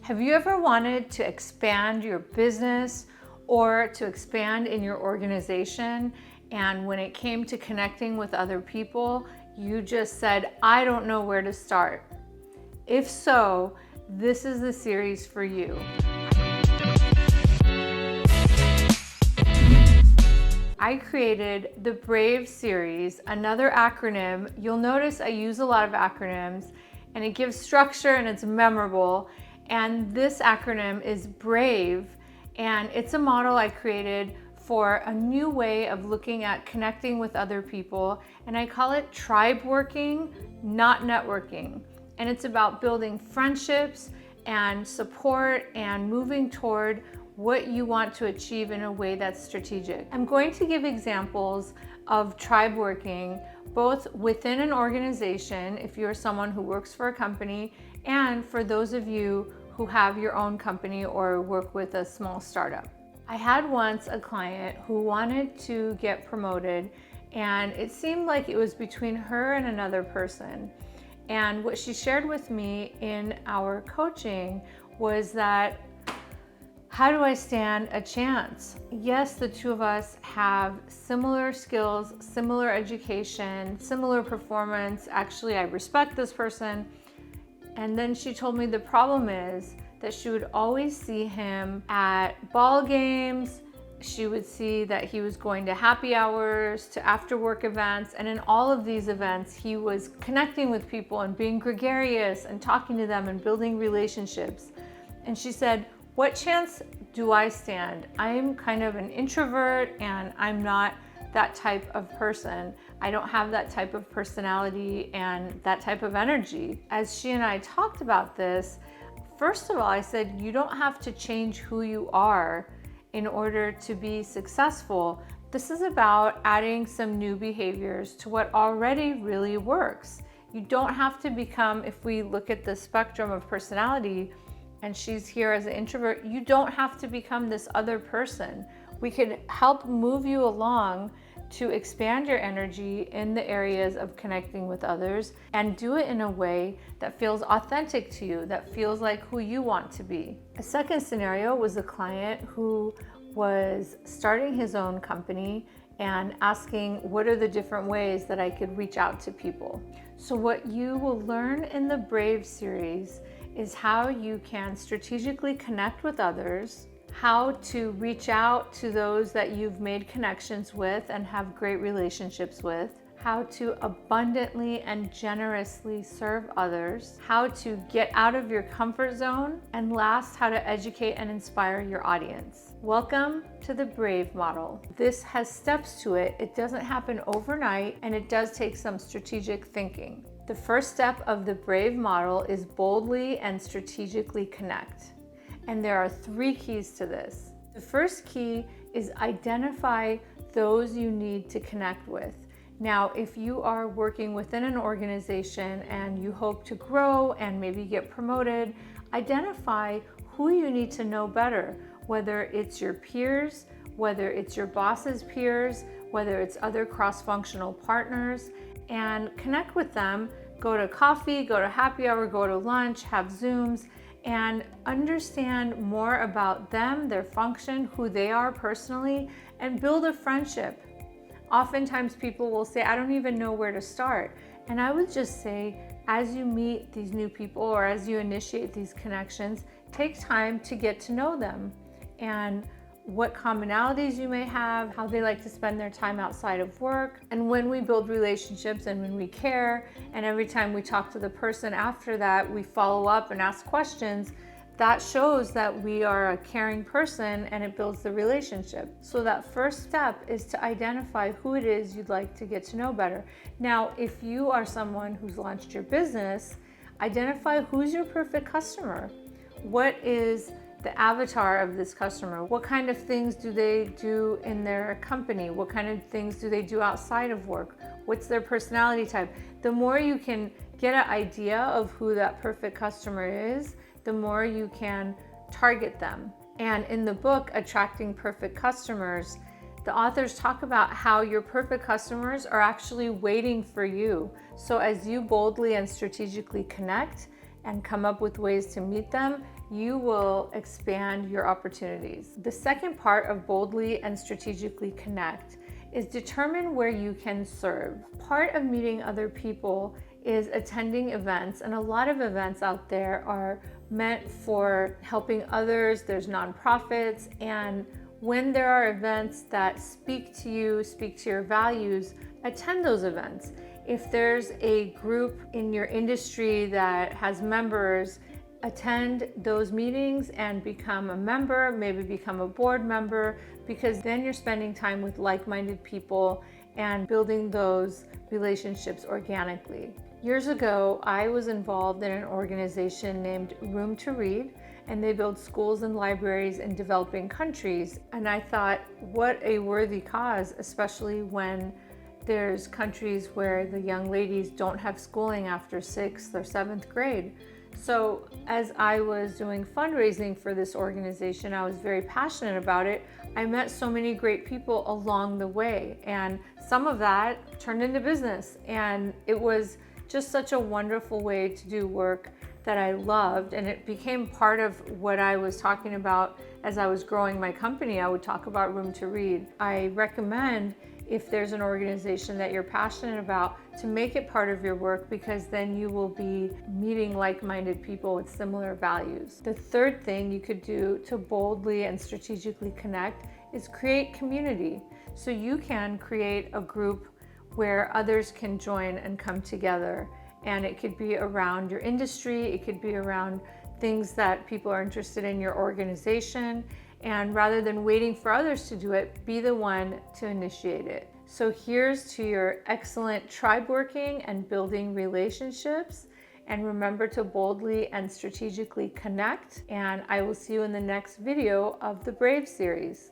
Have you ever wanted to expand your business or to expand in your organization, and when it came to connecting with other people, you just said, I don't know where to start? If so, this is the series for you. I created the BRAVE series, another acronym. You'll notice I use a lot of acronyms, and it gives structure and it's memorable. And this acronym is BRAVE, and it's a model I created for a new way of looking at connecting with other people, and I call it tribe working, not networking. And it's about building friendships and support and moving toward what you want to achieve in a way that's strategic. I'm going to give examples of tribe working, both within an organization, if you're someone who works for a company, and for those of you who have your own company or work with a small startup. I had once a client who wanted to get promoted, and it seemed like it was between her and another person. And what she shared with me in our coaching was that, how do I stand a chance? Yes, the two of us have similar skills, similar education, similar performance. Actually, I respect this person. And then she told me the problem is that she would always see him at ball games. She would see that he was going to happy hours, to after work events. And in all of these events, he was connecting with people and being gregarious and talking to them and building relationships. And she said, what chance do I stand? I'm kind of an introvert and I'm not that type of person. I don't have that type of personality and that type of energy. As she and I talked about this, first of all, I said, you don't have to change who you are in order to be successful. This is about adding some new behaviors to what already really works. You don't have to become, if we look at the spectrum of personality, and she's here as an introvert, you don't have to become this other person. We could help move you along to expand your energy in the areas of connecting with others and do it in a way that feels authentic to you, that feels like who you want to be. A second scenario was a client who was starting his own company and asking, what are the different ways that I could reach out to people? So what you will learn in the BRAVE series is how you can strategically connect with others, how to reach out to those that you've made connections with and have great relationships with, how to abundantly and generously serve others, how to get out of your comfort zone, and last, how to educate and inspire your audience. Welcome to the BRAVE model. This has steps to it. It doesn't happen overnight, and it does take some strategic thinking. The first step of the BRAVE model is boldly and strategically connect. And there are 3 keys to this. The first key is identify those you need to connect with. Now, if you are working within an organization and you hope to grow and maybe get promoted, identify who you need to know better, whether it's your peers, whether it's your boss's peers, whether it's other cross-functional partners, and connect with them. Go to coffee, go to happy hour, go to lunch, have Zooms, and understand more about them, their function, who they are personally, and build a friendship. Oftentimes people will say, I don't even know where to start. And I would just say, as you meet these new people or as you initiate these connections, take time to get to know them and what commonalities you may have, how they like to spend their time outside of work. And when we build relationships and when we care, and every time we talk to the person after that, we follow up and ask questions, that shows that we are a caring person and it builds the relationship. So that first step is to identify who it is you'd like to get to know better. Now, if you are someone who's launched your business, identify who's your perfect customer. What is the avatar of this customer? What kind of things do they do in their company? What kind of things do they do outside of work? What's their personality type? The more you can get an idea of who that perfect customer is, the more you can target them. And in the book, Attracting Perfect Customers, the authors talk about how your perfect customers are actually waiting for you. So as you boldly and strategically connect and come up with ways to meet them, you will expand your opportunities. The second part of Boldly and Strategically Connect is determine where you can serve. Part of meeting other people is attending events, and a lot of events out there are meant for helping others. There's nonprofits, and when there are events that speak to you, speak to your values, attend those events. If there's a group in your industry that has members, attend those meetings and become a member, maybe become a board member, because then you're spending time with like-minded people and building those relationships organically. Years ago, I was involved in an organization named Room to Read, and they build schools and libraries in developing countries. And I thought, what a worthy cause, especially when there's countries where the young ladies don't have schooling after 6th or 7th grade. So as I was doing fundraising for this organization, I was very passionate about it. I met so many great people along the way, and some of that turned into business. And it was just such a wonderful way to do work that I loved, and it became part of what I was talking about as I was growing my company. I would talk about Room to Read. I recommend, if there's an organization that you're passionate about, to make it part of your work, because then you will be meeting like-minded people with similar values. The third thing you could do to boldly and strategically connect is create community. So you can create a group where others can join and come together. And it could be around your industry, it could be around things that people are interested in your organization. And rather than waiting for others to do it, be the one to initiate it. So here's to your excellent tribe working and building relationships. And remember to boldly and strategically connect. And I will see you in the next video of the Brave series.